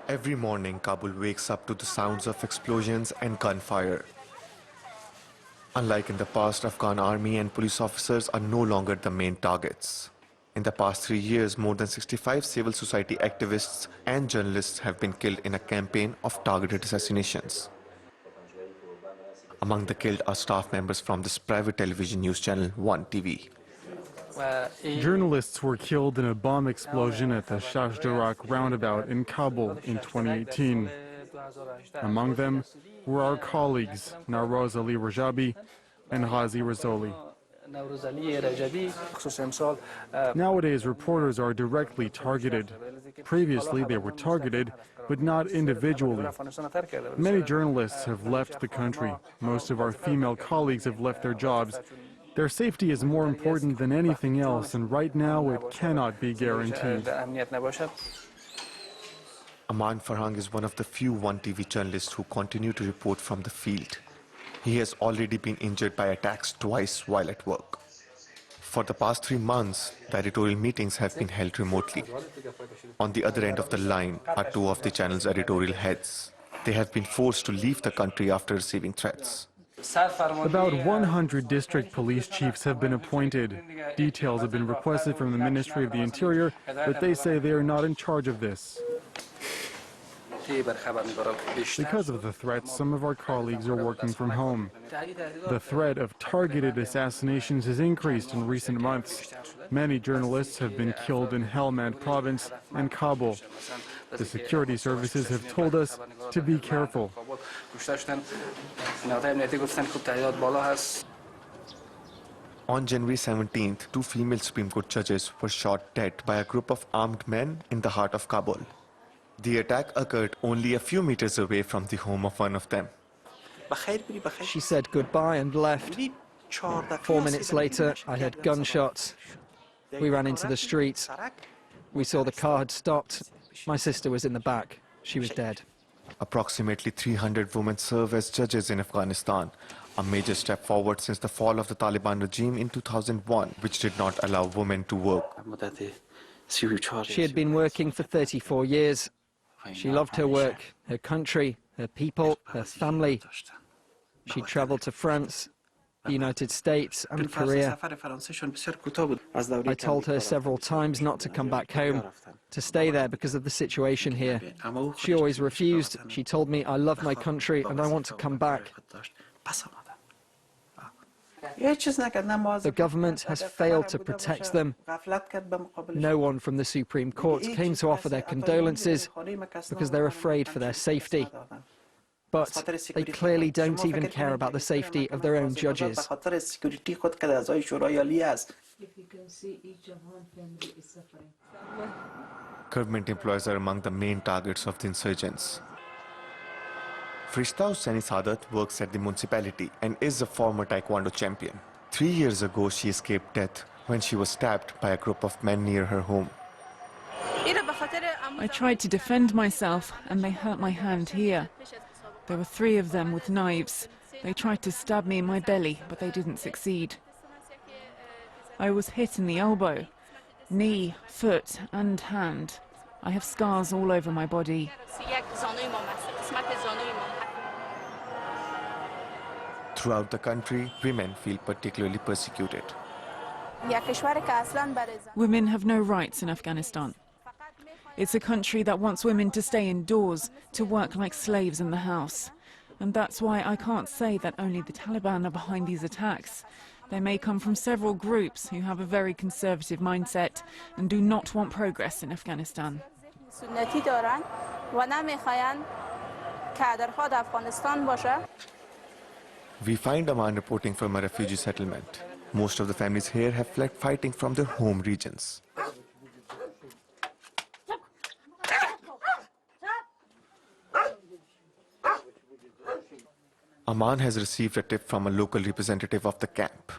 Every morning, Kabul wakes up to the sounds of explosions and gunfire. Unlike in the past, Afghan army and police officers are no longer the main targets. In the past 3 years, more than 65 civil society activists and journalists have been killed in a campaign of targeted assassinations. Among the killed are staff members from this private television news channel, One TV. Journalists were killed in a bomb explosion at the Shashdarak roundabout in Kabul in 2018. Among them were our colleagues Nawroz Ali Rajabi and Ghazi Razoli. Nowadays, reporters are directly targeted. Previously, they were targeted, but not individually. Many journalists have left the country. Most of our female colleagues have left their jobs. Their safety is more important than anything else, and right now it cannot be guaranteed. Aman Farhang is one of the few One TV journalists who continue to report from the field. He has already been injured by attacks twice while at work. For the past 3 months, the editorial meetings have been held remotely. On the other end of the line are 2 of the channel's editorial heads. They have been forced to leave the country after receiving threats. About 100 district police chiefs have been appointed. Details have been requested from the Ministry of the Interior, but they say they are not in charge of this. Because of the threats, some of our colleagues are working from home. The threat of targeted assassinations has increased in recent months. Many journalists have been killed in Helmand province and Kabul. The security services have told us to be careful. On January 17th, 2 female Supreme Court judges were shot dead by a group of armed men in the heart of Kabul. The attack occurred only a few meters away from the home of one of them. She said goodbye and left. 4 minutes later, I heard gunshots. We ran into the streets. We saw the car had stopped. My sister was in the back. She was dead. Approximately 300 women serve as judges in Afghanistan, a major step forward since the fall of the Taliban regime in 2001, which did not allow women to work. She had been working for 34 years. She loved her work, her country, her people, her family. She traveled to France, the United States and Korea. I told her several times not to come back home, to stay there because of the situation here. She always refused. She told me, I love my country and I want to come back. The government has failed to protect them. No one from the Supreme Court came to offer their condolences because they're afraid for their safety. But they clearly don't even care about the safety of their own judges. Government employees are among the main targets of the insurgents. Frishta Hussaini Sadat works at the municipality and is a former taekwondo champion. 3 years ago, she escaped death when she was stabbed by a group of men near her home. I tried to defend myself and they hurt my hand here. There were 3 of them with knives. They tried to stab me in my belly, but they didn't succeed. I was hit in the elbow, knee, foot and hand. I have scars all over my body. Throughout the country, women feel particularly persecuted. Women have no rights in Afghanistan. It's a country that wants women to stay indoors, to work like slaves in the house. And that's why I can't say that only the Taliban are behind these attacks. They may come from several groups who have a very conservative mindset and do not want progress in Afghanistan. We find Aman reporting from a refugee settlement. Most of the families here have fled fighting from their home regions. Aman has received a tip from a local representative of the camp.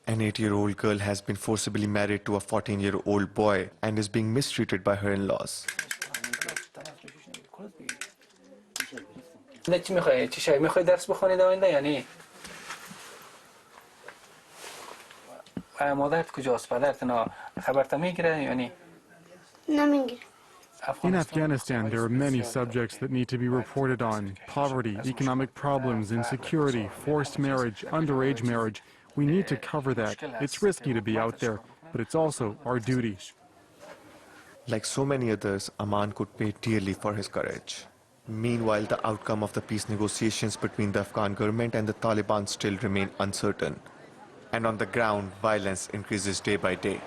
An 8-year-old girl has been forcibly married to a 14-year-old boy and is being mistreated by her in-laws. نمیگیره. In Afghanistan, there are many subjects that need to be reported on: poverty, economic problems, insecurity, forced marriage, underage marriage. We need to cover that. It's risky to be out there, but it's also our duty. Like so many others, Aman could pay dearly for his courage. Meanwhile, the outcome of the peace negotiations between the Afghan government and the Taliban still remain uncertain. And on the ground, violence increases day by day.